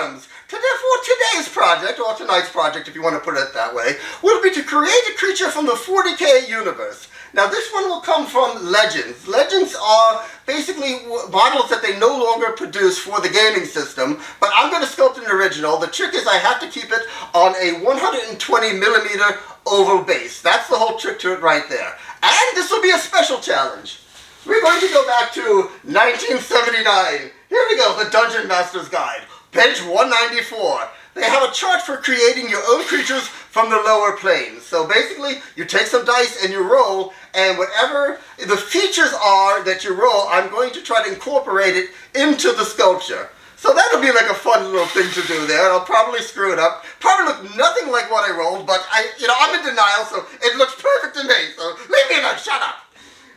terms. Therefore, today's project, or tonight's project if you want to put it that way, will be to create a creature from the 40k universe. Now this one will come from Legends. Legends are basically models that they no longer produce for the gaming system, but I'm going to sculpt an original. The trick is I have to keep it on a 120mm oval base. That's the whole trick to it right there. And this will be a special challenge. We're going to go back to 1979. Here we go, the Dungeon Master's Guide, page 194. They have a chart for creating your own creatures from the lower planes. So basically, you take some dice and you roll, and whatever the features are that you roll, I'm going to try to incorporate it into the sculpture. So that'll be like a fun little thing to do there. I'll probably screw it up. Probably look nothing like what I rolled, but I'm in denial, so it looks perfect to me. So leave me alone, shut up.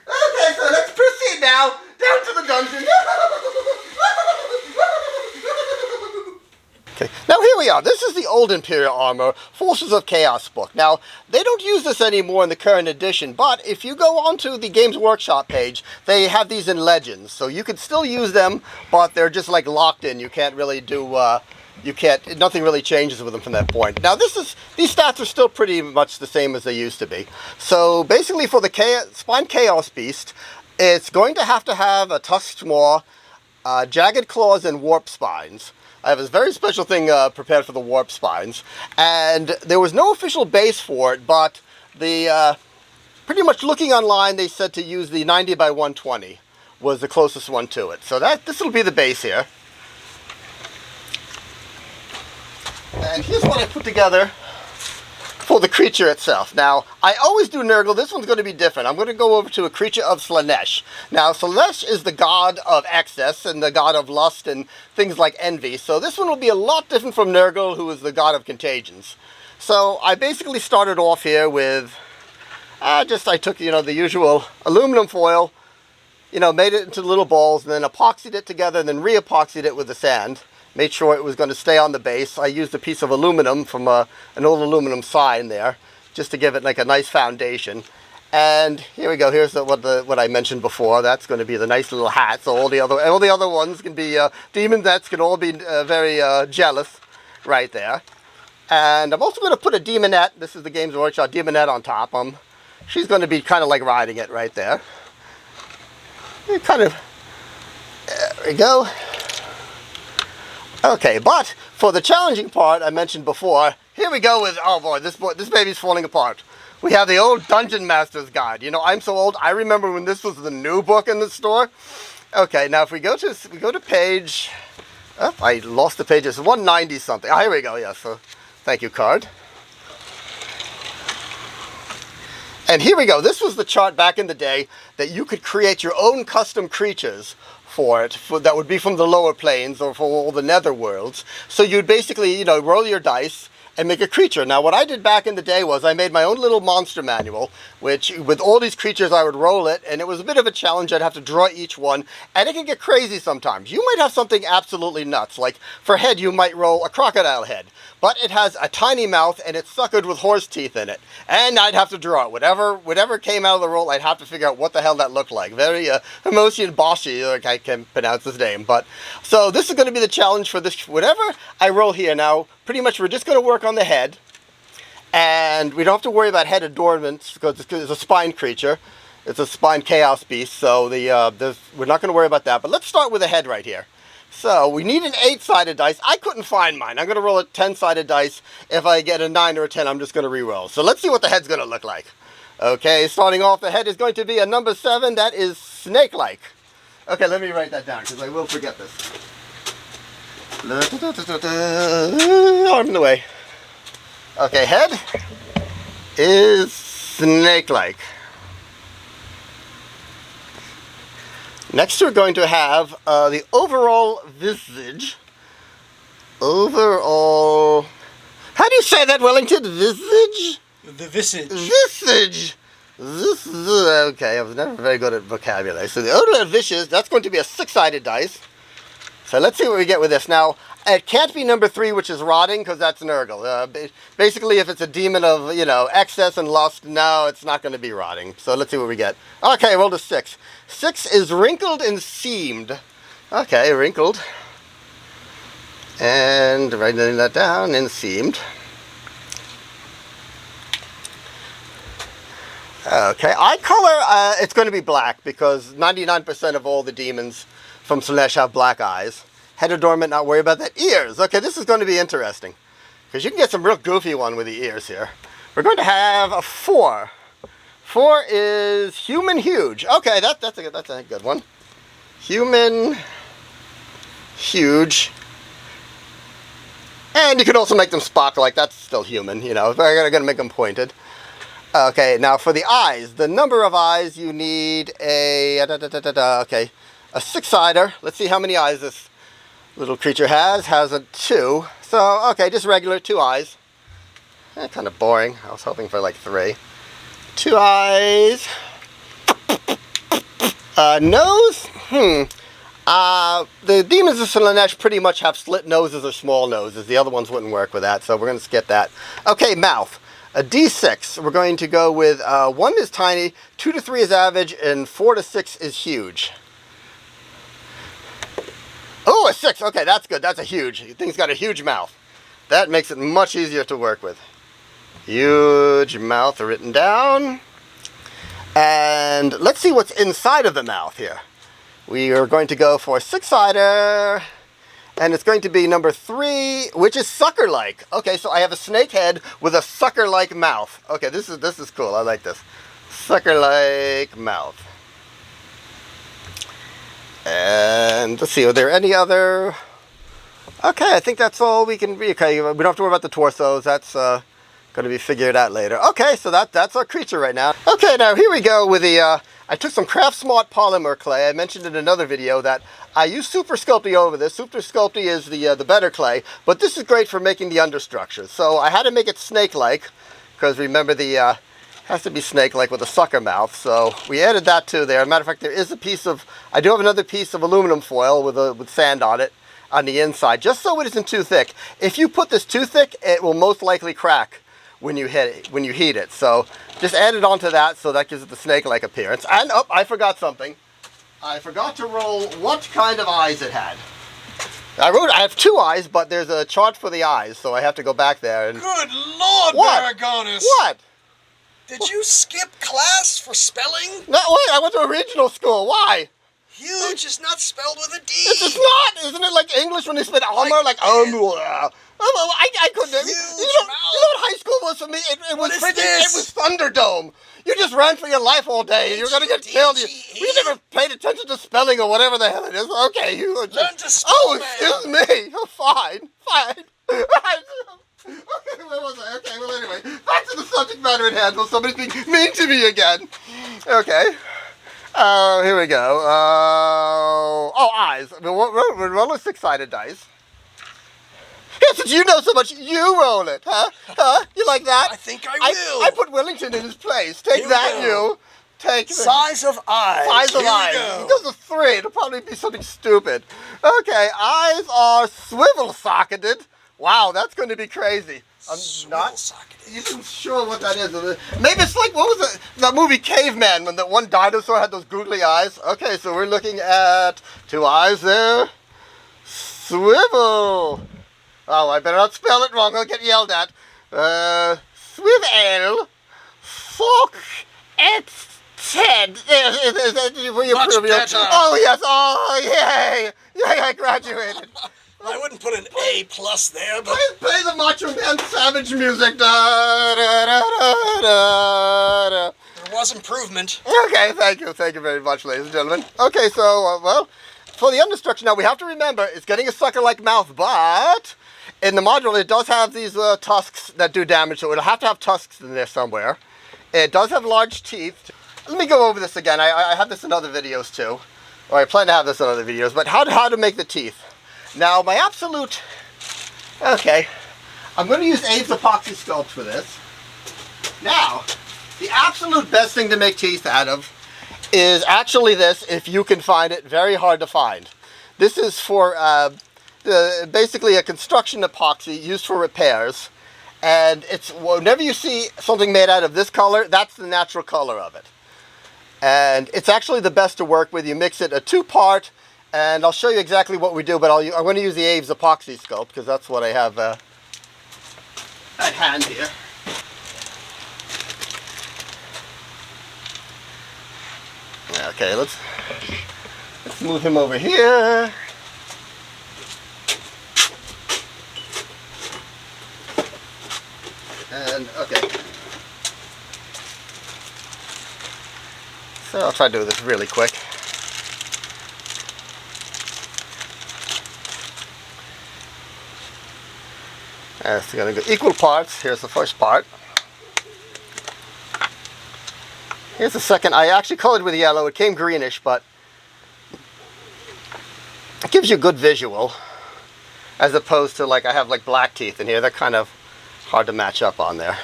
Okay, so let's proceed now down to the dungeon. Okay. Now here we are. This is the old Imperial Armor Forces of Chaos book. Now, they don't use this anymore in the current edition, but if you go onto the Games Workshop page, they have these in Legends. So you can still use them, but they're just like locked in. You can't really do, nothing really changes with them from that point. Now these stats are still pretty much the same as they used to be. So basically for the Spine Chaos Beast, it's going to have a tusked maw, jagged claws, and warp spines. I have a very special thing prepared for the warp spines, and there was no official base for it, but pretty much looking online, they said to use the 90 by 120 was the closest one to it. So this will be the base here. And here's what I put together for the creature itself. Now, I always do Nurgle. This one's going to be different. I'm going to go over to a creature of Slaanesh. Now, Slaanesh is the god of excess and the god of lust and things like envy. So this one will be a lot different from Nurgle, who is the god of contagions. So I basically started off here with, I took, the usual aluminum foil, made it into little balls, and then epoxied it together, and then re-epoxied it with the sand. Made sure it was going to stay on the base. I used a piece of aluminum from an old aluminum sign there, just to give it like a nice foundation. And here we go. Here's what I mentioned before. That's going to be the nice little hat. So all the other ones can be demonettes can all be very jealous, right there. And I'm also going to put a demonette. This is the Games Workshop demonette on top. She's going to be kind of like riding it right there. There we go. Okay, but for the challenging part I mentioned before, here we go with, oh boy, this baby's falling apart. We have the old Dungeon Master's Guide. I'm so old, I remember when this was the new book in the store. Okay, now if we go to page, I lost the page, it's 190 something. Oh, here we go, yes, so thank you, card. And here we go, this was the chart back in the day that you could create your own custom creatures for it, that would be from the lower planes or for all the nether worlds. So you'd basically, roll your dice and make a creature. Now what I did back in the day was I made my own little monster manual, which with all these creatures I would roll it, and it was a bit of a challenge. I'd have to draw each one, and it can get crazy sometimes. You might have something absolutely nuts, like for head you might roll a crocodile head, but it has a tiny mouth and it's suckered with horse teeth in it, and I'd have to draw it. Whatever came out of the roll, I'd have to figure out what the hell that looked like. Very Hermosian Boshi, like I can pronounce his name. But so this is going to be the challenge for this. Whatever I roll here now, pretty much we're just going to work on the head, and we don't have to worry about head adornments because it's a spine creature. It's a spine chaos beast, so we're not going to worry about that. But let's start with the head right here. So we need an 8-sided dice. I couldn't find mine. I'm going to roll a 10-sided dice. If I get a 9 or a 10, I'm just going to re-roll. So let's see what the head's going to look like. Okay, starting off, the head is going to be a number 7. That is snake-like. Okay, let me write that down because I will forget this. Arm in the way. Okay, head is snake-like. Next we're going to have the overall visage. Overall... How do you say that, Wellington? Visage? The visage. Visage! Okay, I was never very good at vocabulary. So the overall visage, that's going to be a 6-sided dice. So let's see what we get with this. Now, it can't be number 3, which is rotting, because that's Nurgle. Basically, if it's a demon of, excess and lust, no, it's not going to be rotting. So let's see what we get. Okay, I rolled a 6. 6 is wrinkled and seamed. Okay, wrinkled. And writing that down and seamed. Okay, eye color, it's going to be black because 99% of all the demons from Slanesh have black eyes. Head adornment, not worry about that. Ears, okay, this is going to be interesting because you can get some real goofy one with the ears here. We're going to have a 4. 4 is human huge. Okay, that's a good one. Human huge. And you can also make them Spock-like. That's still human, you know. But I'm going to make them pointed. Okay, now for the eyes, the number of eyes you need okay, a 6-sider. Let's see how many eyes this little creature has. Has a 2. So, okay, just regular 2 eyes. Kind of boring. I was hoping for like 3. 2 eyes. Nose? The demons of Slanesh pretty much have slit noses or small noses. The other ones wouldn't work with that, so we're going to skip that. Okay, mouth. A D6. We're going to go with 1 is tiny, 2 to 3 is average, and 4 to 6 is huge. Oh, a 6. Okay, that's good. That's a huge. The thing's got a huge mouth. That makes it much easier to work with. Huge mouth written down. And let's see what's inside of the mouth here. We are going to go for a 6-sider. And it's going to be number 3, which is sucker-like. Okay, so I have a snake head with a sucker-like mouth. Okay, this is cool. I like this. Sucker-like mouth. And let's see, are there any other... Okay, I think that's all we can be. Okay, we don't have to worry about the torsos. That's going to be figured out later. Okay, so that's our creature right now. Okay, now here we go with the... I took some Craft Smart polymer clay. I mentioned in another video that I use Super Sculpey over this. Super Sculpey is the better clay, but this is great for making the understructures. So I had to make it snake-like, because remember the has to be snake-like with a sucker mouth. So we added that to there. As a matter of fact, there is a piece of, I do have another piece of aluminum foil with sand on it on the inside, just so it isn't too thick. If you put this too thick, it will most likely crack when you heat it. So just add it onto that, so that gives it the snake-like appearance. And oh, I forgot something. I forgot to roll what kind of eyes it had. I have 2 eyes, but there's a chart for the eyes, so I have to go back there and... Good Lord, what? Baragonis! What? Did you skip class for spelling? No, wait, I went to regional school. Why? Huge is not spelled with a D. It's not. Isn't it like English when they spell armor? Like, I couldn't. You know what high school was for me? It was freaking. It was Thunderdome. You just ran for your life all day, and you're gonna get killed. You never paid attention to spelling or whatever the hell it is. Okay, you learn to spell. Oh, excuse me. Oh, fine. Okay, where was I? Okay, well anyway, back to the subject matter at hand. Will somebody be mean to me again? Okay. Here we go. Eyes. We'll roll a 6-sided dice. Since you know so much, you roll it, huh? You like that? I think I will. I put Wellington in his place. Take that, you. Take size of eyes. Size of eyes. He goes to 3. It'll probably be something stupid. Okay, eyes are swivel-socketed. Wow, that's going to be crazy. I'm not even sure what that is. Maybe it's like, what was it? That movie Caveman, when that one dinosaur had those googly eyes. Okay, so we're looking at 2 eyes there. Swivel. Oh, I better not spell it wrong. I'll get yelled at. Swivel. Fuck. It's Ted. Much better. Oh, yes. Oh, yay. Yay, I graduated. I wouldn't put an A+ there, but... Play the Macho Man Savage music. Da, da, da, da, da, da. There was improvement. Okay, thank you. Thank you very much, ladies and gentlemen. Okay, so, well, for the understructure, now we have to remember, it's getting a sucker-like mouth, but in the module, it does have these tusks that do damage, so it'll have to have tusks in there somewhere. It does have large teeth. Let me go over this again. I have this in other videos, too. Or I plan to have this in other videos, but how to make the teeth. Now, my absolute... Okay. I'm going to use Abe's Epoxy Sculpt for this. Now, the absolute best thing to make teeth out of is actually this, if you can find it. Very hard to find. This is for basically a construction epoxy used for repairs. And it's whenever you see something made out of this color, that's the natural color of it. And it's actually the best to work with. You mix it a 2-part, And I'll show you exactly what we do, but I'm going to use the Aves epoxy sculpt because that's what I have at hand here. Okay, let's move him over here. And okay. So I'll try to do this really quick. It's going to go equal parts. Here's the first part. Here's the second. I actually colored with yellow. It came greenish, but it gives you a good visual, as opposed to like I have like black teeth in here. They're kind of hard to match up on there.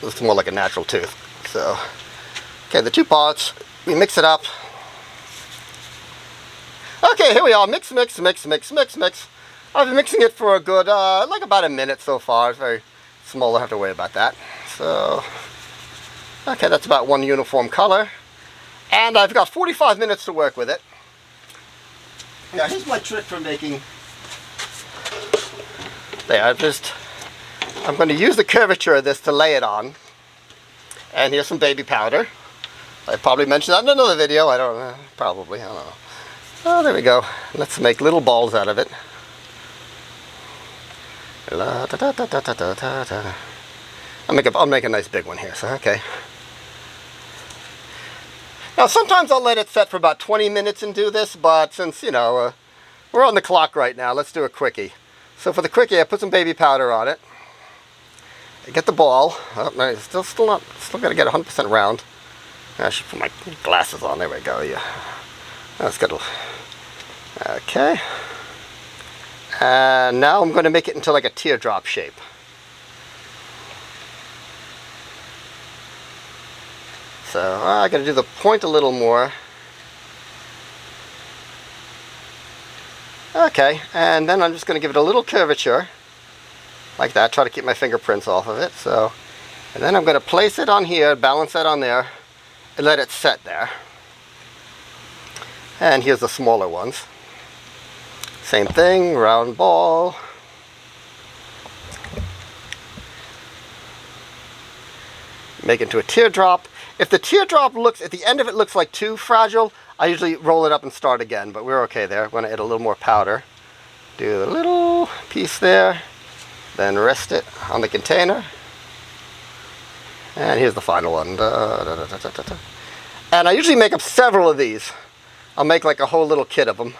It looks more like a natural tooth. So, okay, the two parts. We mix it up. Okay, here we are. Mix, mix, mix, mix, mix, mix. I've been mixing it for a good, like about a minute so far. It's very small, I don't have to worry about that. So, okay, that's about one uniform color. And I've got 45 minutes to work with it. Now, here's my trick for making... There, I'm going to use the curvature of this to lay it on. And here's some baby powder. I probably mentioned that in another video. I don't know. Probably, I don't know. Oh, there we go. Let's make little balls out of it. I'll make a nice big one here, so okay. Now sometimes I'll let it set for about 20 minutes and do this, but since, you know, we're on the clock right now, let's do a quickie. So for the quickie, I put some baby powder on it. I get the ball. Oh, no, still got to get 100% round. I should put my glasses on. There we go. Yeah, that's good. Okay. And now I'm going to make it into like a teardrop shape. So I got to do the point a little more. Okay, and then I'm just going to give it a little curvature, like that. Try to keep my fingerprints off of it. So, and then I'm going to place it on here, balance that on there, and let it set there. And here's the smaller ones. Same thing, round ball. Make it into a teardrop. If the teardrop looks, at the end of it looks like too fragile, I usually roll it up and start again, but we're okay there. I'm going to add a little more powder. Do a little piece there, then rest it on the container. And here's the final one. And I usually make up several of these. I'll make like a whole little kit of them.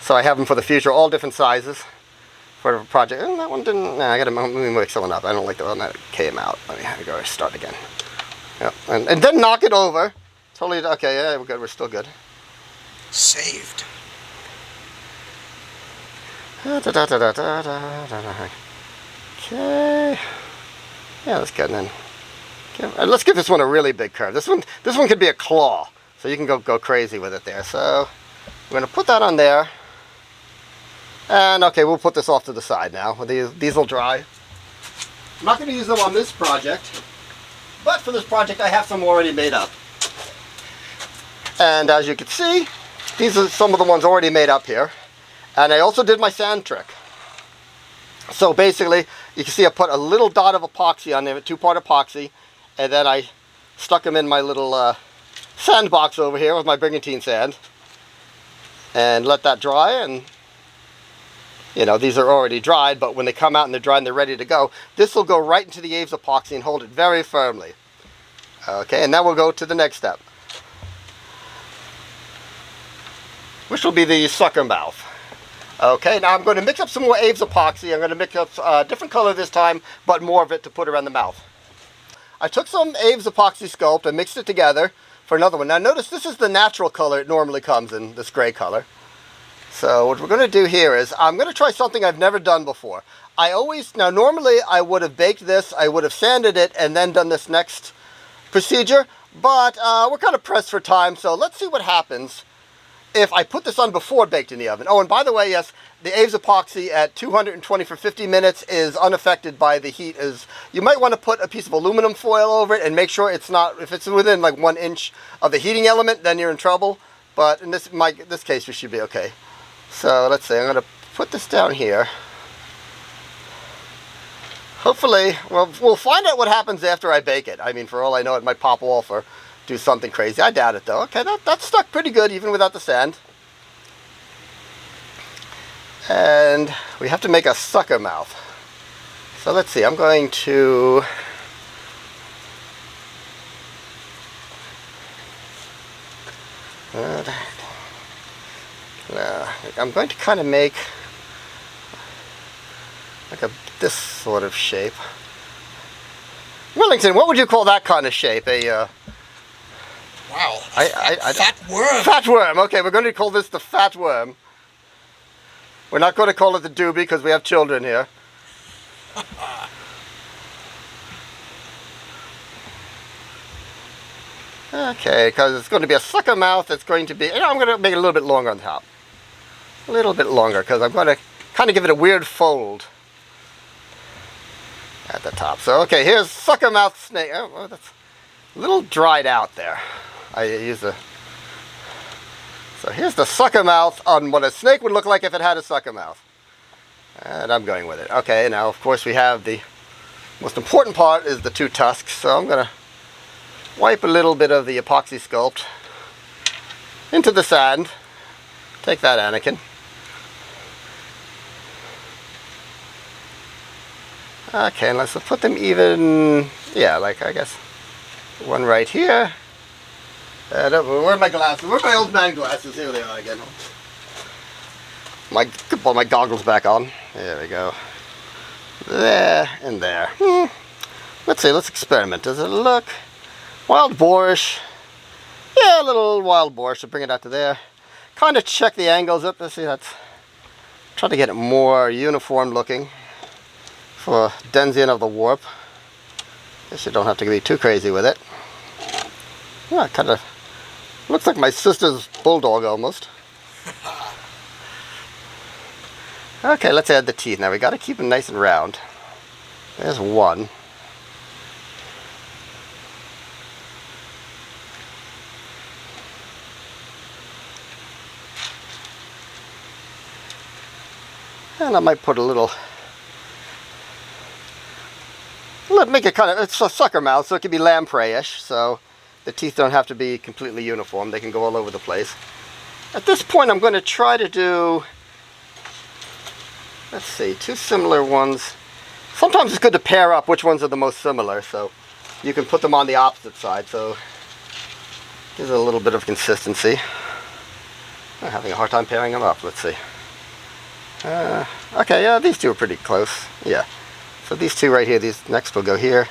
So I have them for the future, all different sizes for the project. And that one didn't, nah, let me mix that one up. I don't like the one that came out. Let me go start again. Yep. And then knock it over. Totally, okay, yeah, we're good, we're still good. Saved. Okay. Yeah, that's good then. Okay. Let's give this one a really big curve. This one could be a claw. So you can go crazy with it there. So we're going to put that on there. And okay, we'll put this off to the side now. These will dry. I'm not going to use them on this project, but for this project I have some already made up. And as you can see, these are some of the ones already made up here. And I also did my sand trick. So basically, you can see I put a little dot of epoxy on there, a 2-part epoxy, and then I stuck them in my little sand box over here with my brigantine sand. And let that dry, and you know, these are already dried, but when they come out and they're dry and they're ready to go, this will go right into the Aves epoxy and hold it very firmly. Okay, and then we'll go to the next step, which will be the sucker mouth. Okay, now I'm going to mix up some more Aves epoxy. I'm going to mix up a different color this time, but more of it to put around the mouth. I took some Aves epoxy sculpt and mixed it together for another one. Now notice this is the natural color it normally comes in, this gray color. So what we're going to do here is I'm going to try something I've never done before. Now normally I would have baked this, I would have sanded it, and then done this next procedure, but we're kind of pressed for time, so let's see what happens if I put this on before baked in the oven. Oh, and by the way, yes, the Aves epoxy at 220 for 50 minutes is unaffected by the heat. You might want to put a piece of aluminum foil over it and make sure it's not, if it's within like 1 inch of the heating element, then you're in trouble. but in this case we should be okay. So let's see, I'm going to put this down here. Hopefully, well, we'll find out what happens after I bake it. I mean, for all I know, it might pop off or do something crazy. I doubt it, though. Okay, that's stuck pretty good, even without the sand. And we have to make a sucker mouth. So let's see, I'm going to... I'm going to kind of make like this sort of shape. Wellington, what would you call that kind of shape? Wow, fat worm. Fat worm. Okay, we're going to call this the fat worm. We're not going to call it the doobie because we have children here. Okay, because it's going to be a sucker mouth. It's going to be, I'm going to make it a little bit longer on the top. A little bit longer because I'm going to kind of give it a weird fold at the top. So, okay, here's sucker mouth snake. Oh, well, that's a little dried out there. So here's the sucker mouth on what a snake would look like if it had a sucker mouth. And I'm going with it. Okay, now of course we have the most important part is the two tusks. So I'm going to wipe a little bit of the epoxy sculpt into the sand. Take that, Anakin. Okay, and let's put them even, yeah, like I guess one right here. Where are my glasses? Where are my old man glasses? Here they are again. Put my goggles back on. There we go. There and there. Let's see, let's experiment. Does it look wild boarish? Yeah, a little wild boarish. So bring it out to there. Kind of check the angles up. Let's see, try to get it more uniform looking for Denzian of the warp. Guess you don't have to be too crazy with it. Yeah, kind of looks like my sister's bulldog almost. Okay, let's add the teeth. Now we got to keep them nice and round. There's one. And I might put a little, make it kind of, it's a sucker mouth, so it can be lamprey-ish, so the teeth don't have to be completely uniform. They can go all over the place. At this point, I'm going to try to do, let's see, two similar ones. Sometimes it's good to pair up which ones are the most similar, so you can put them on the opposite side, so there's a little bit of consistency. I'm having a hard time pairing them up. Let's see. Okay, yeah, these two are pretty close. Yeah. So these two right here, these next will go here.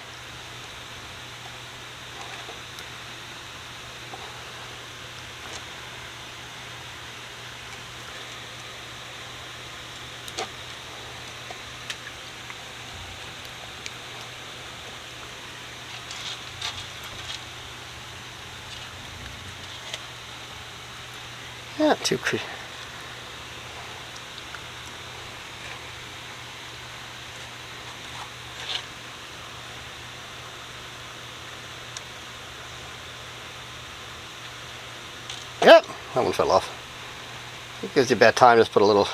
Yeah, too creepy. Yep, that one fell off. It gives you a bad time, just put a little.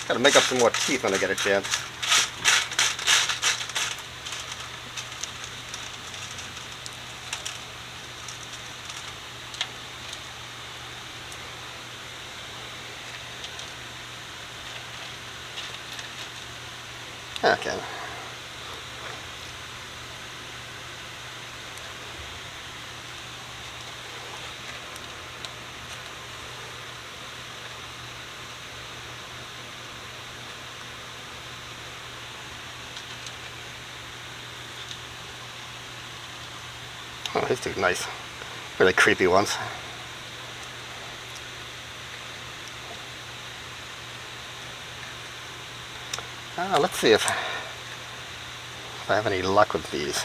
Gotta make up some more teeth when I get a chance. Okay. Oh, these two nice, really creepy ones. Let's see if if I have any luck with these.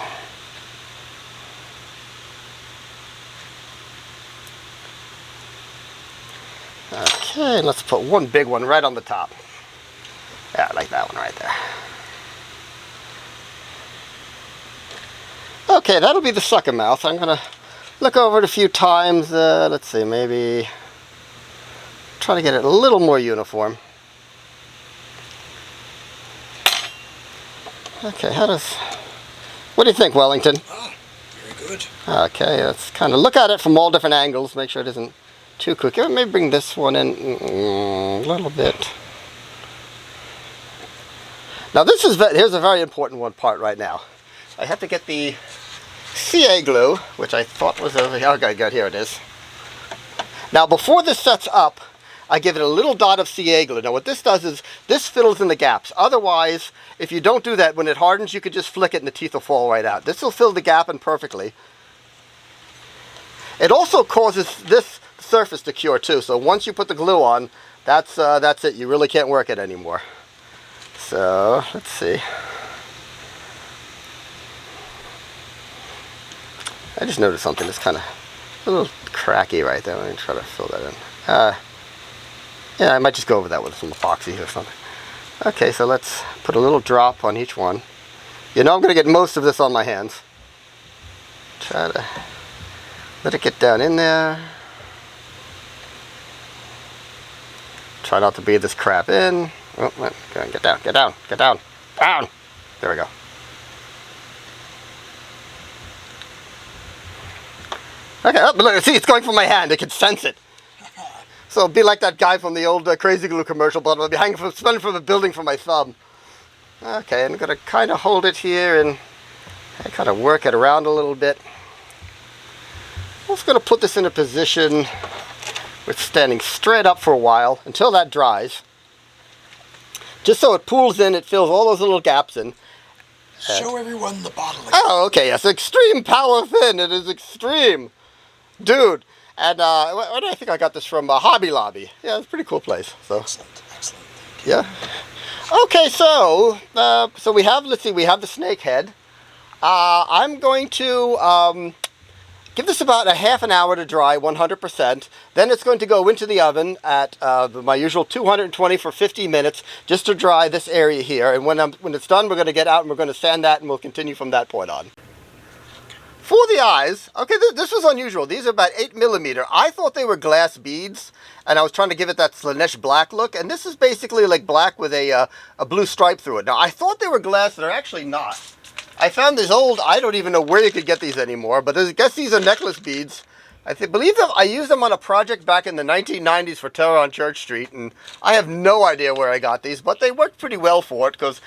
Okay, let's put one big one right on the top. Yeah, I like that one right there. Okay, that'll be the sucker mouth. I'm gonna look over it a few times. Let's see, maybe try to get it a little more uniform. Okay, what do you think, Wellington? Ah, very good. Okay, let's kind of look at it from all different angles, make sure it isn't too quick. Maybe bring this one in a little bit. Now here's a very important part right now. I have to get the CA glue, which I thought was over here. Okay, good, here it is. Now before this sets up, I give it a little dot of CA glue. Now what this does is, this fills in the gaps. Otherwise, if you don't do that, when it hardens, you could just flick it and the teeth will fall right out. This will fill the gap in perfectly. It also causes this surface to cure too. So once you put the glue on, that's it. You really can't work it anymore. So, let's see. I just noticed something that's kind of a little cracky right there. Let me try to fill that in. Yeah, I might just go over that with some epoxy or something. Okay, so let's put a little drop on each one. You know I'm going to get most of this on my hands. Try to let it get down in there. Try not to breathe this crap in. Oh, go on, get down, get down, get down, down. There we go. Okay, oh, look, see, it's going from my hand. I can sense it. So it'll be like that guy from the old Crazy Glue commercial, but I'll be suspended from a building from my thumb. Okay, I'm going to kind of hold it here and kind of work it around a little bit. I'm just going to put this in a position where it's standing straight up for a while until that dries. Just so it pools in, it fills all those little gaps in. Show everyone the bottle. Oh, okay, yes, extreme power thin. It is extreme. Dude. And where do I think I got this from? Hobby Lobby. Yeah, it's a pretty cool place. So. Excellent, excellent. Yeah. Okay, so we have, let's see, we have the snake head. I'm going to give this about a half an hour to dry 100%. Then it's going to go into the oven at my usual 220 for 50 minutes just to dry this area here. And when it's done, we're going to get out and we're going to sand that and we'll continue from that point on. For the eyes, okay, this was unusual. These are about 8mm. I thought they were glass beads, and I was trying to give it that Slanesh black look, and this is basically like black with a blue stripe through it. Now, I thought they were glass, they're actually not. I found these old, I don't even know where you could get these anymore, but I guess these are necklace beads. Believe them, I used them on a project back in the 1990s for Terror on Church Street, and I have no idea where I got these, but they worked pretty well for it, because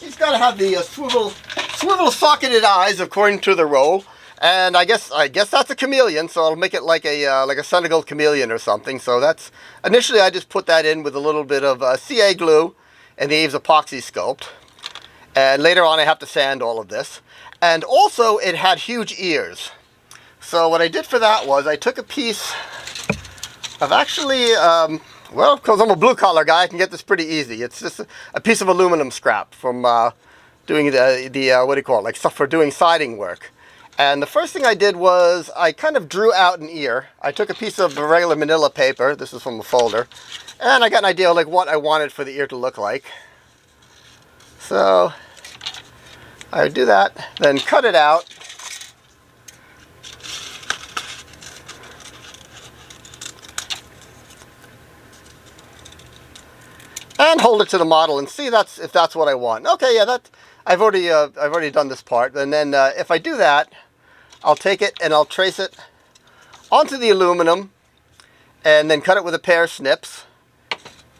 you've got to have the swivel socketed eyes according to the roll, and I guess that's a chameleon, so I'll make it like a Senegal chameleon or something. So that's initially I just put that in with a little bit of CA glue and the Aves epoxy sculpt, and later on I have to sand all of this. And also it had huge ears, so what I did for that was I took a piece of actually well, because I'm a blue-collar guy, I can get this pretty easy. It's just a piece of aluminum scrap from doing the what do you call it, like stuff for doing siding work. And the first thing I did was I kind of drew out an ear. I took a piece of regular manila paper, this is from a folder, and I got an idea of like what I wanted for the ear to look like. So I would do that, then cut it out. And hold it to the model and see if that's what I want. Okay, yeah, I've already done this part. And then if I do that, I'll take it and I'll trace it onto the aluminum, and then cut it with a pair of snips.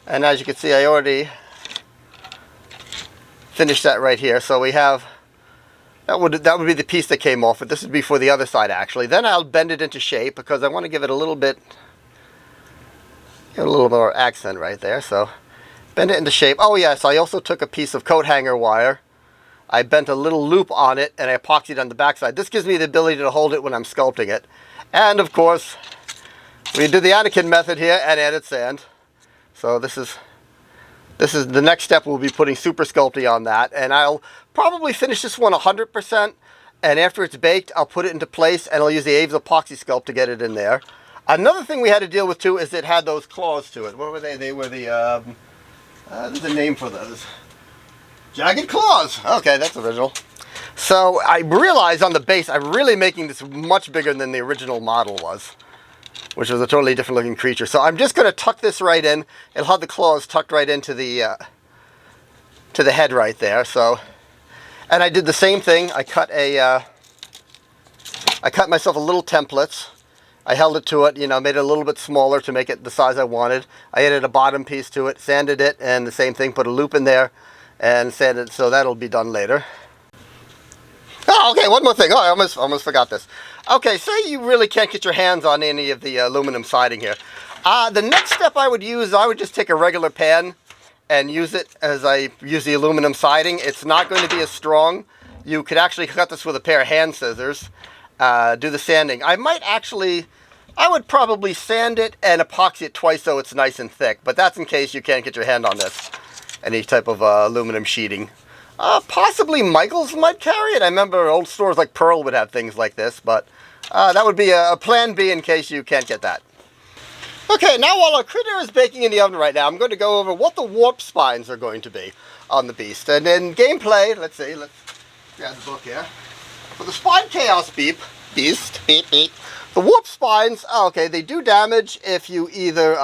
And as you can see, I already finished that right here. So we have that would be the piece that came off. But this would be for the other side actually. Then I'll bend it into shape because I want to give it a little more accent right there. So. Bend it into shape. Oh yes, I also took a piece of coat hanger wire. I bent a little loop on it and I epoxied on the backside. This gives me the ability to hold it when I'm sculpting it. And of course, we do the Anakin method here and added sand. So this is This is the next step. We'll be putting Super Sculpting on that, and I'll probably finish this one 100%. And after it's baked, I'll put it into place, and I'll use the Aves Epoxy Sculpt to get it in there. Another thing we had to deal with too is it had those claws to it. What were they? They were the there's a name for those. Jagged claws. Okay, that's original. So I realized on the base, I'm really making this much bigger than the original model was, which was a totally different looking creature. So I'm just going to tuck this right in. It'll have the claws tucked right into the head right there. So, and I did the same thing. I cut myself a little templates. I held it to it, you know, made it a little bit smaller to make it the size I wanted. I added a bottom piece to it, sanded it, and the same thing, put a loop in there and sanded it, so that'll be done later. Oh, okay, one more thing. Oh, I almost forgot this. Okay, say you really can't get your hands on any of the aluminum siding here. The next step I would use, I would just take a regular pan and use it as I use the aluminum siding. It's not going to be as strong. You could actually cut this with a pair of hand scissors. Do the sanding. I would probably sand it and epoxy it twice so it's nice and thick, but that's in case you can't get your hand on this, any type of aluminum sheeting. Possibly Michaels might carry it. I remember old stores like Pearl would have things like this, but that would be a plan B in case you can't get that. Okay, now while our critter is baking in the oven right now, I'm going to go over what the warp spines are going to be on the beast. And in gameplay, let's grab the book here. For the Spine Chaos Beast, the warp spines, okay, they do damage if you either,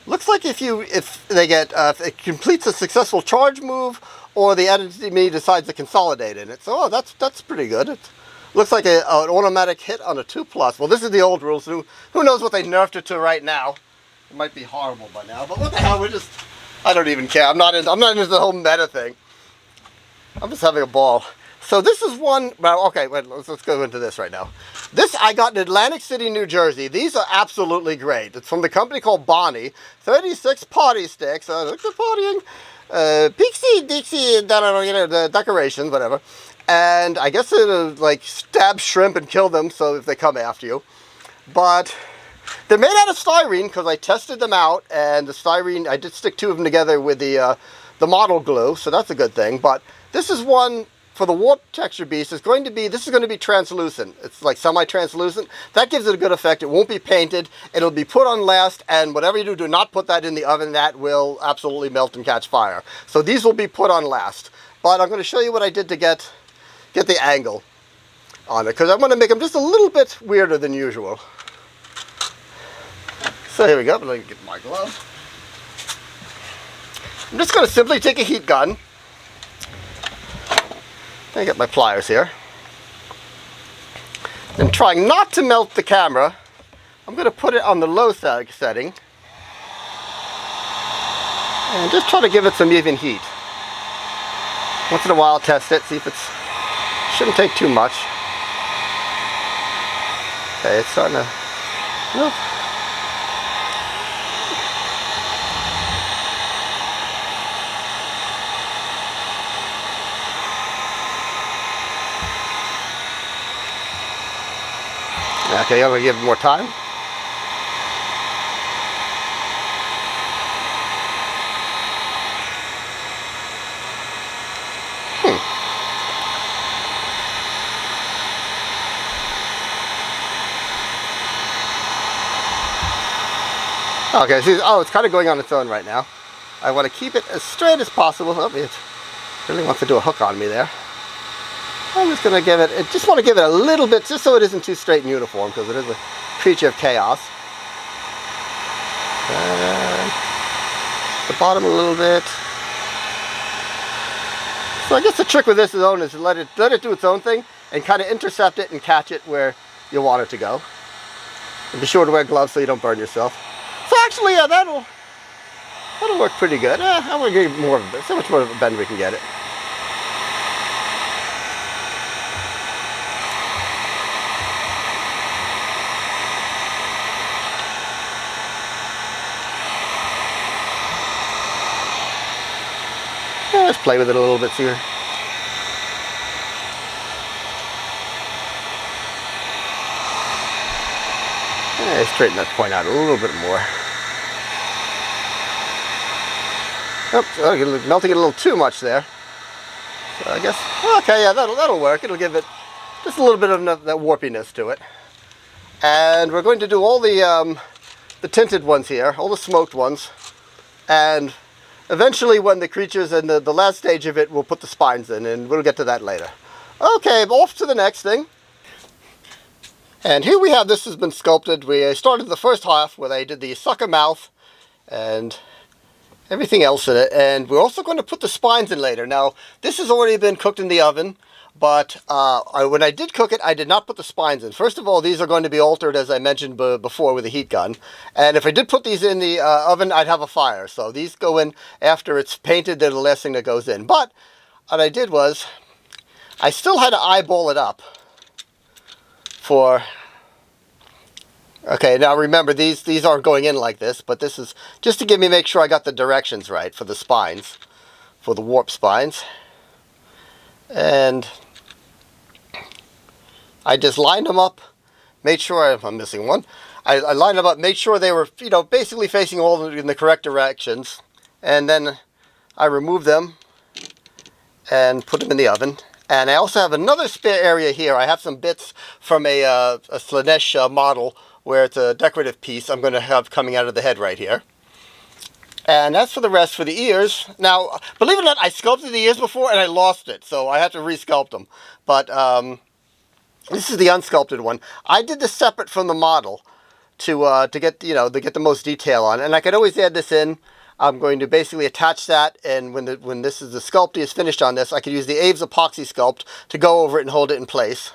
looks like if it completes a successful charge move, or the enemy decides to consolidate in it. So, that's pretty good. It looks like an automatic hit on a 2+. Well, this is the old rules. Who knows what they nerfed it to right now? It might be horrible by now, but what the hell? I don't even care. I'm not into the whole meta thing. I'm just having a ball. So this is one, well, okay, wait, let's go into this right now. This I got in Atlantic City, New Jersey. These are absolutely great. It's from the company called Bonnie. 36 party sticks. Look at partying. Pixie, Dixie, the decorations, whatever. And I guess it'll like stab shrimp and kill them, so if they come after you. But they're made out of styrene because I tested them out, and the styrene, I did stick 2 of them together with the model glue, so that's a good thing. But this is one for the warp texture beast. This is going to be translucent. It's like semi-translucent. That gives it a good effect. It won't be painted. It'll be put on last, and whatever you do not put that in the oven. That will absolutely melt and catch fire. So these will be put on last. But I'm going to show you what I did to get the angle on it, because I want to make them just a little bit weirder than usual. So here we go. Let me get my glove. I'm just going to simply take a heat gun. I get my pliers here. And trying not to melt the camera, I'm going to put it on the low setting. And just try to give it some even heat. Once in a while, test it, see if shouldn't take too much. Okay, it's starting to, nope. Okay, I'm going to give it more time. Okay, see, oh, it's kind of going on its own right now. I want to keep it as straight as possible. Oh, it really wants to do a hook on me there. I'm just going to give it, just want to give it a little bit, just so it isn't too straight and uniform, because it is a creature of chaos. And the bottom a little bit. So I guess the trick with this is let it do its own thing, and kind of intercept it and catch it where you want it to go. And be sure to wear gloves so you don't burn yourself. So actually, yeah, that'll work pretty good. I'm going to give more of it, so much more of a bend we can get it. Yeah, let's play with it a little bit, see here. Yeah, straighten that point out a little bit more. Oops, oh, melting it a little too much there. So I guess, okay, yeah, that'll work. It'll give it just a little bit of that warpiness to it. And we're going to do all the tinted ones here, all the smoked ones. And eventually when the creatures in the last stage of it, we'll put the spines in, and we'll get to that later. Okay, off to the next thing. And here we have, this has been sculpted. We started the first half where I did the sucker mouth and everything else in it. And we're also going to put the spines in later. Now, this has already been cooked in the oven, but when I did cook it, I did not put the spines in. First of all, these are going to be altered, as I mentioned before, with a heat gun. And if I did put these in the oven, I'd have a fire. So these go in after it's painted. They're the last thing that goes in. But what I did was, I still had to eyeball it up for... Okay, now remember, these aren't going in like this, but this is just to make sure I got the directions right for the spines, for the warp spines. And I just lined them up, made sure, I'm missing one, I lined them up, made sure they were, you know, basically facing all in the correct directions. And then I removed them and put them in the oven. And I also have another spare area here. I have some bits from a Slanesh model where it's a decorative piece I'm going to have coming out of the head right here. And that's for the rest for the ears. Now, believe it or not, I sculpted the ears before and I lost it, so I have to resculpt them. But this is the unsculpted one. I did this separate from the model to get, you know, to get the most detail on it. And I could always add this in. I'm going to basically attach that, and when the sculpting is finished on this, I could use the Aves epoxy sculpt to go over it and hold it in place.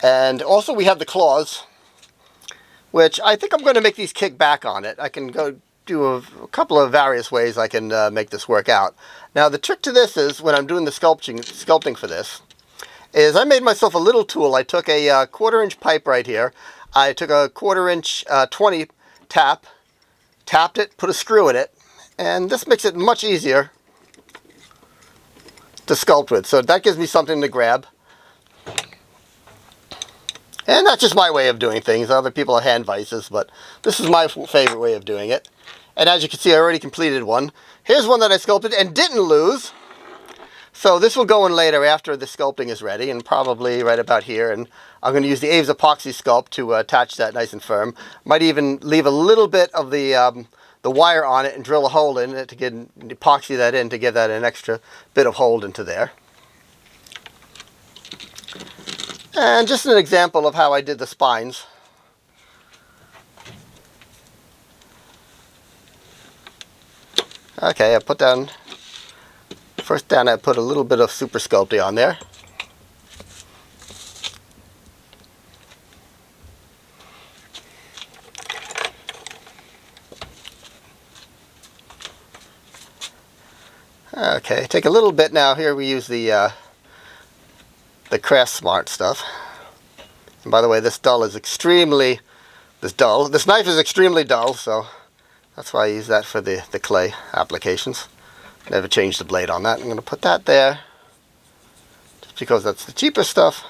And also we have the claws, which I think I'm going to make these kick back on it. I can go do a couple of various ways I can make this work out. Now the trick to this is, when I'm doing the sculpting for this, is I made myself a little tool. I took a 1/4 inch pipe right here. I took a 1/4 inch 20 tapped it, put a screw in it, and this makes it much easier to sculpt with. So that gives me something to grab. And that's just my way of doing things. Other people have hand vices, but this is my favorite way of doing it. And as you can see, I already completed one. Here's one that I sculpted and didn't lose. So this will go in later after the sculpting is ready, and probably right about here. And I'm going to use the Aves epoxy sculpt to attach that nice and firm. Might even leave a little bit of the wire on it and drill a hole in it to epoxy that in to give that an extra bit of hold into there. And just an example of how I did the spines. Okay, I put down, first down I put a little bit of super sculpting on there. Okay, take a little bit now. Here we use the Craft Smart stuff. And by the way, this knife is extremely dull, so that's why I use that for the clay applications. Never changed the blade on that. I'm going to put that there, just because that's the cheaper stuff.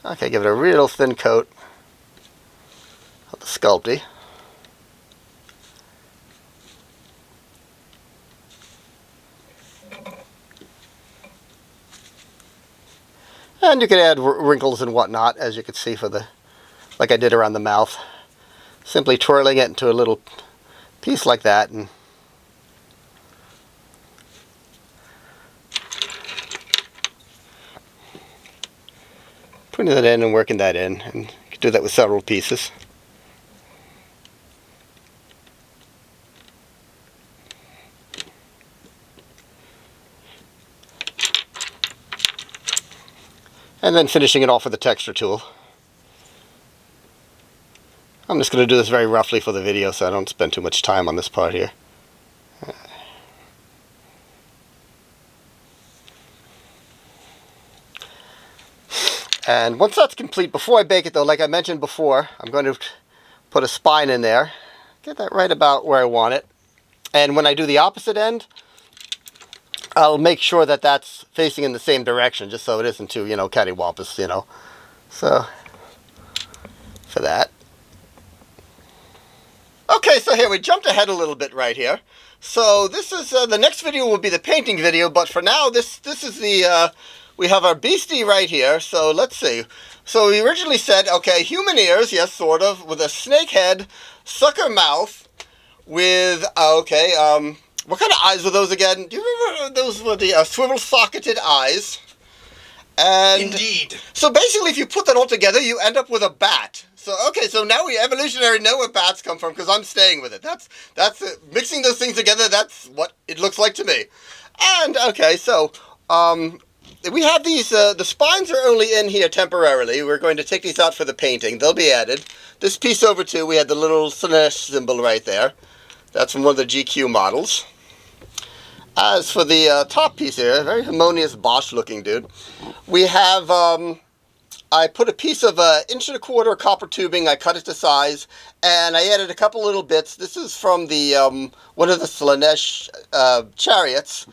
Okay, give it a real thin coat of the Sculpey. And you can add wrinkles and whatnot, as you can see, for like I did around the mouth. Simply twirling it into a little piece like that, and putting that in and working that in. And you can do that with several pieces. And then finishing it off with a texture tool. I'm just going to do this very roughly for the video so I don't spend too much time on this part here. And once that's complete, before I bake it though, like I mentioned before, I'm going to put a spine in there. Get that right about where I want it. And when I do the opposite end, I'll make sure that that's facing in the same direction, just so it isn't too, cattywampus, So, for that. Okay, so here we jumped ahead a little bit right here. So this is the next video will be the painting video, but for now this is the we have our beastie right here. So let's see. So we originally said, okay, human ears, yes, sort of, with a snake head, sucker mouth, with okay, what kind of eyes were those again? Do you remember those were the swivel-socketed eyes? And Indeed. so basically, if you put that all together, you end up with a bat. So okay, so now we evolutionary know where bats come from because I'm staying with it. That's it. Mixing those things together. That's what it looks like to me. And okay, so we have these. The spines are only in here temporarily. We're going to take these out for the painting. They'll be added. This piece over too. We had the little Slanesh symbol right there. That's from one of the GQ models. As for the top piece here, very harmonious Bosch looking dude. We have, I put a piece of 1.25" copper tubing, I cut it to size, and I added a couple little bits. This is from the, one of the Slanesh chariots,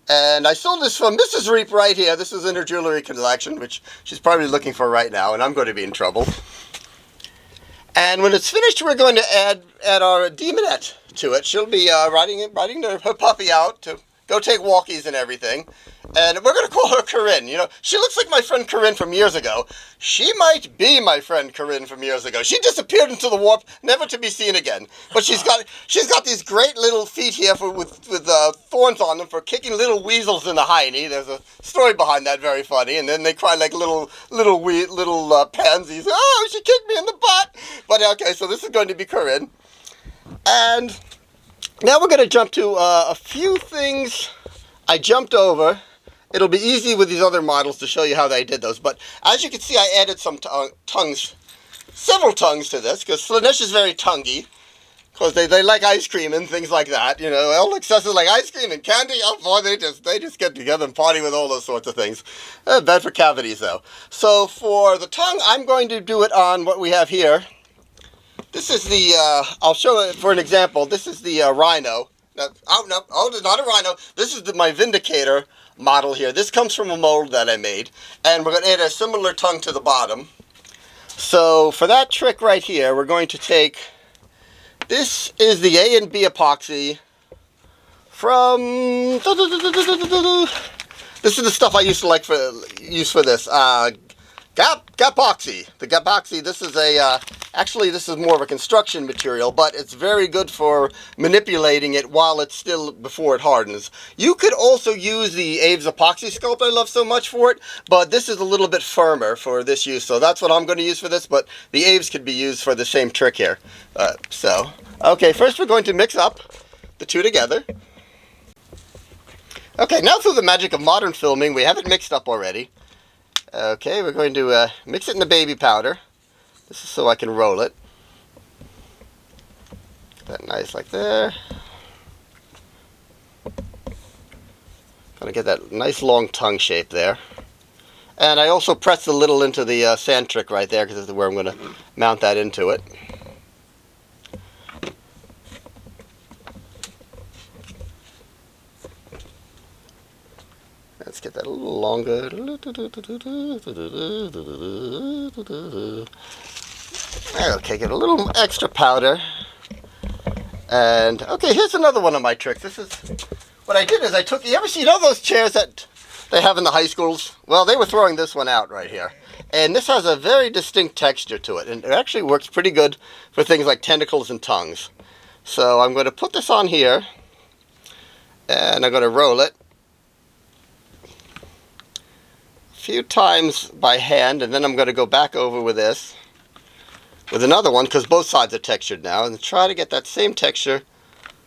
and I sold this from Mrs. Wreap right here. This is in her jewelry collection, which she's probably looking for right now, and I'm going to be in trouble. And when it's finished, we're going to add our demonette to it. She'll be riding her puppy out to go take walkies and everything. And we're going to call her Corinne. You know, she looks like my friend Corinne from years ago. She might be my friend Corinne from years ago. She disappeared into the warp, never to be seen again. But she's got these great little feet here with thorns on them for kicking little weasels in the hiney. There's a story behind that, very funny. And then they cry like little pansies. Oh, she kicked me in the butt. But okay, so this is going to be Corinne. And now we're going to jump to a few things I jumped over. It'll be easy with these other models to show you how they did those. But as you can see, I added some tongues, several tongues to this, because Slanesh is very tonguey. Because they like ice cream and things like that. You know, all accessories like ice cream and candy. Oh boy, they just get together and party with all those sorts of things. Bad for cavities though. So for the tongue, I'm going to do it on what we have here. This is the, I'll show it for an example. This is the rhino. Oh, it's not a rhino. This is my Vindicator model here. This comes from a mold that I made. And we're going to add a similar tongue to the bottom. So for that trick right here, we're going to take, this is the A and B epoxy from, this is the stuff I used to use for this. Gapoxy. The Gapoxy, this is actually this is more of a construction material, but it's very good for manipulating it while it's still, before it hardens. You could also use the Aves epoxy sculpt I love so much for it, but this is a little bit firmer for this use, so that's what I'm going to use for this, but the Aves could be used for the same trick here. Okay, first we're going to mix up the two together. Okay, now through the magic of modern filming, we have it mixed up already. Okay, we're going to mix it in the baby powder. This is so I can roll it. Get that nice like there. Gonna get that nice long tongue shape there. And I also pressed a little into the sand trick right there because this is where I'm going to mount that into it. Let's get that a little longer. Okay, get a little extra powder. And, okay, here's another one of my tricks. This is, what I did is I took, you ever see, those chairs that they have in the high schools? Well, they were throwing this one out right here. And this has a very distinct texture to it. And it actually works pretty good for things like tentacles and tongues. So I'm going to put this on here. And I'm going to roll it few times by hand, and then I'm going to go back over with this with another one because both sides are textured now, and try to get that same texture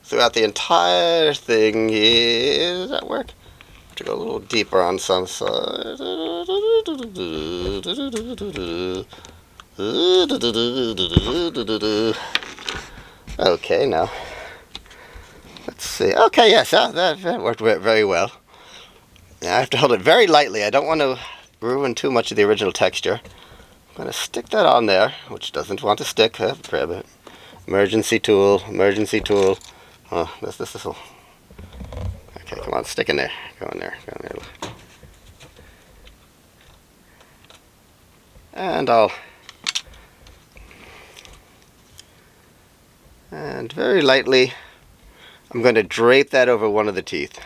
throughout the entire thing here. Does that work? I have to go a little deeper on some side. Okay, now let's see. Okay, yes, that worked very well. Now I have to hold it very lightly. I don't want to ruin too much of the original texture. I'm going to stick that on there, which doesn't want to stick. Grab it. Emergency tool, emergency tool. Oh, this will. Okay, come on, stick in there. Go in there, go in there. And And very lightly, I'm going to drape that over one of the teeth.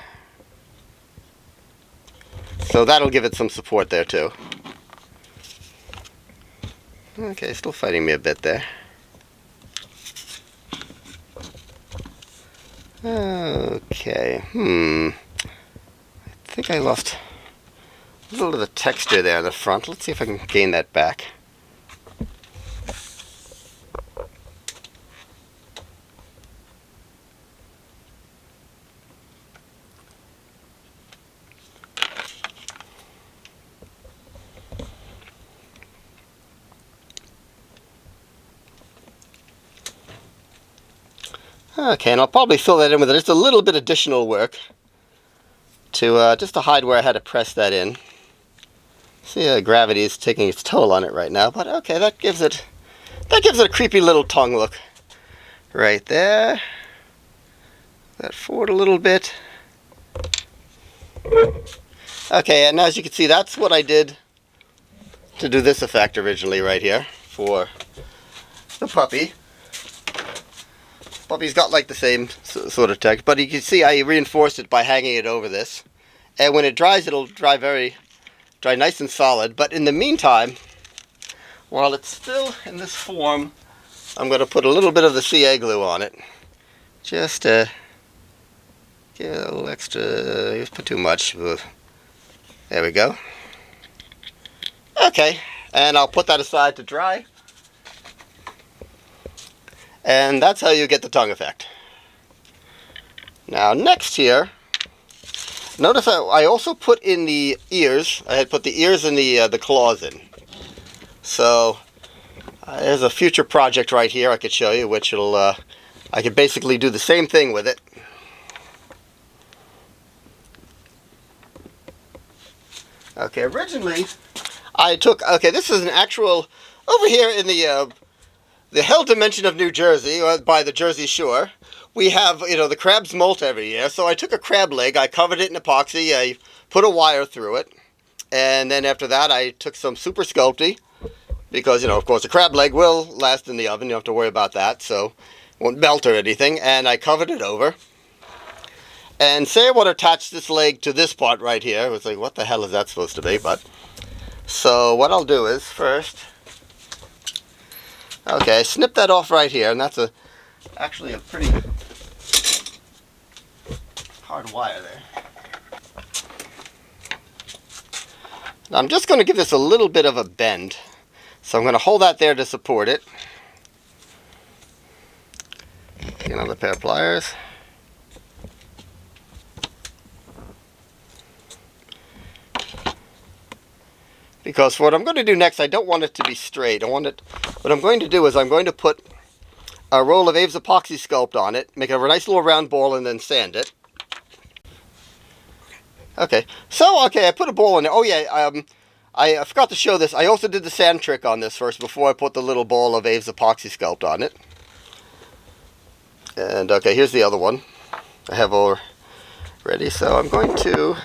So that'll give it some support there too. Okay, still fighting me a bit there. Okay, I think I lost a little of the texture there in the front. Let's see if I can gain that back. Okay, and I'll probably fill that in with just a little bit additional work to just to hide where I had to press that in. See, gravity is taking its toll on it right now, but okay, that gives it a creepy little tongue look right there. That forward a little bit. Okay, and as you can see, that's what I did to do this effect originally right here for the puppy. Puppy's got like the same sort of texture, but you can see I reinforced it by hanging it over this. And when it dries, it'll dry nice and solid. But in the meantime, while it's still in this form, I'm going to put a little bit of the CA glue on it. Just to give it a little extra, you put too much. There we go. Okay, and I'll put that aside to dry. And that's how you get the tongue effect. Now next here, notice I also put in the ears. I had put the ears and the claws in. So there's a future project right here I could show you, which I could basically do the same thing with it. Okay, originally I took, this is an actual, over here in the hell dimension of New Jersey, by the Jersey Shore, we have, the crabs molt every year. So I took a crab leg, I covered it in epoxy, I put a wire through it, and then after that I took some Super Sculpey, because, of course a crab leg will last in the oven, you don't have to worry about that, so it won't melt or anything, and I covered it over. And say I want to attach this leg to this part right here. It's like, what the hell is that supposed to be? But so what I'll do is first, okay, snip that off right here, and that's actually a pretty hard wire there. Now I'm just going to give this a little bit of a bend. So I'm going to hold that there to support it. Get another pair of pliers. Because what I'm going to do next, I don't want it to be straight. What I'm going to do is I'm going to put a roll of Abe's epoxy sculpt on it, make a nice little round ball, and then sand it. Okay, so I put a ball in there. Oh yeah, I forgot to show this. I also did the sand trick on this first before I put the little ball of Abe's epoxy sculpt on it. And okay, here's the other one I have all ready. So I'm going to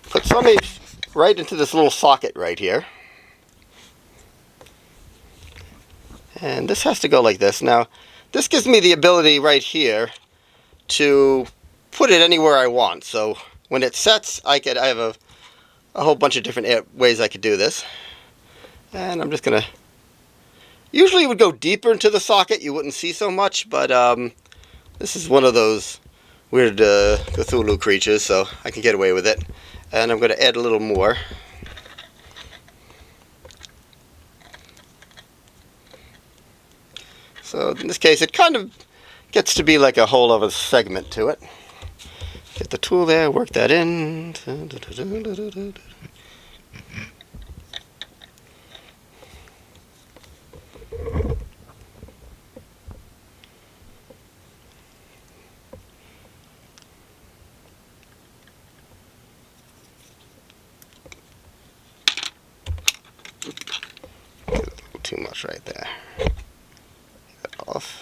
put some Abe's right into this little socket right here. And this has to go like this. Now, this gives me the ability right here to put it anywhere I want. So when it sets, I have a whole bunch of different ways I could do this. And I'm just gonna, usually it would go deeper into the socket, you wouldn't see so much, but this is one of those weird Cthulhu creatures, so I can get away with it. And I'm going to add a little more. So in this case, it kind of gets to be like a whole other segment to it. Get the tool there, work that in. Too much right there. Get that off.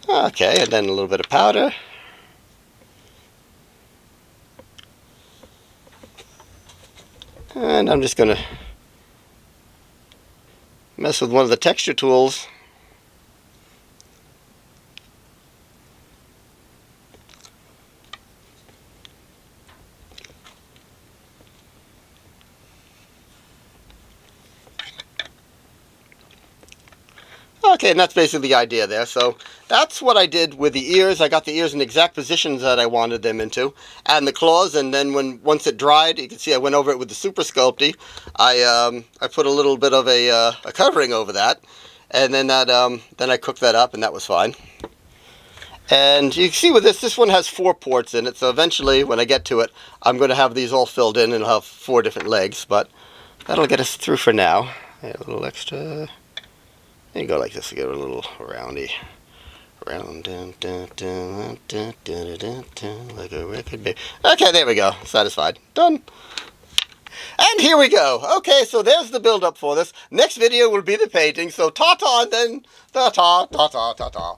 Okay, and then a little bit of powder. And I'm just going to mess with one of the texture tools. Okay, and that's basically the idea there. So that's what I did with the ears. I got the ears in the exact positions that I wanted them into, and the claws. And then once it dried, you can see I went over it with the Super Sculpey. I put a little bit of a covering over that, and then then I cooked that up, and that was fine. And you can see with this one has 4 ports in it. So eventually, when I get to it, I'm going to have these all filled in, and I'll have 4 different legs. But that'll get us through for now. A little extra. You go like this to get a little roundy. Round, dun, dun, dun, dun, dun, dun, dun, like a record baby. Okay, there we go. Satisfied. Done. And here we go. Okay, so there's the build-up for this. Next video will be the painting. So ta-ta, and then ta-ta, ta-ta, ta-ta.